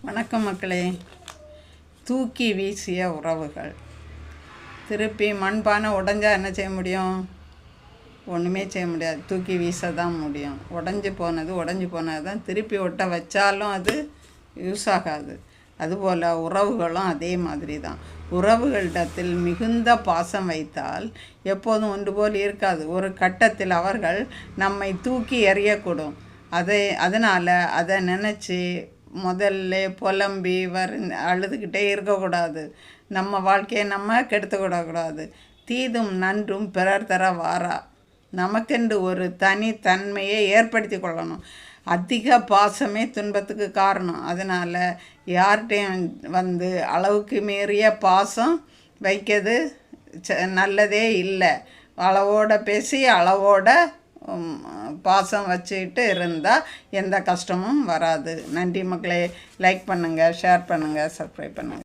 வணக்கம் மக்களே. தூக்கி வீசிய உறவுகள். திருப்பி மண்பானை உடஞ்சா என்ன செய்ய முடியும்? ஒன்றுமே செய்ய முடியாது. தூக்கி வீச தான் முடியும். உடஞ்சி போனது தான் திருப்பி ஒட்ட வச்சாலும் அது யூஸ் ஆகாது. அதுபோல் உறவுகளும் அதே மாதிரி தான். உறவுகளிடத்தில் மிகுந்த பாசம் வைத்தால் எப்போதும் ஒன்று போல் இருக்காது. ஒரு கட்டத்தில் அவர்கள் நம்மை தூக்கி எறியக்கூடும். அதனால் அதை நினச்சி முதல்ல புலம்பி அழுதுகிட்டே இருக்கக்கூடாது. நம்ம வாழ்க்கையை நம்ம கெடுத்துக்கூடக்கூடாது. தீதும் நன்றும் பிறர் தர வாரா. நமக்கென்று ஒரு தனித்தன்மையை ஏற்படுத்தி கொள்ளணும். அதிக பாசமே துன்பத்துக்கு காரணம். அதனால் யார்கிட்டையும் அளவுக்கு மீறிய பாசம் வைக்கிறது நல்லதே இல்லை. அளவோடு பேசி அளவோட பாசம் வச்சுக்கிட்டு இருந்தால் எந்த கஷ்டமும் வராது. நன்றி மக்களே. லைக் பண்ணுங்கள், ஷேர் பண்ணுங்கள், சப்ஸ்கிரைப் பண்ணுங்கள்.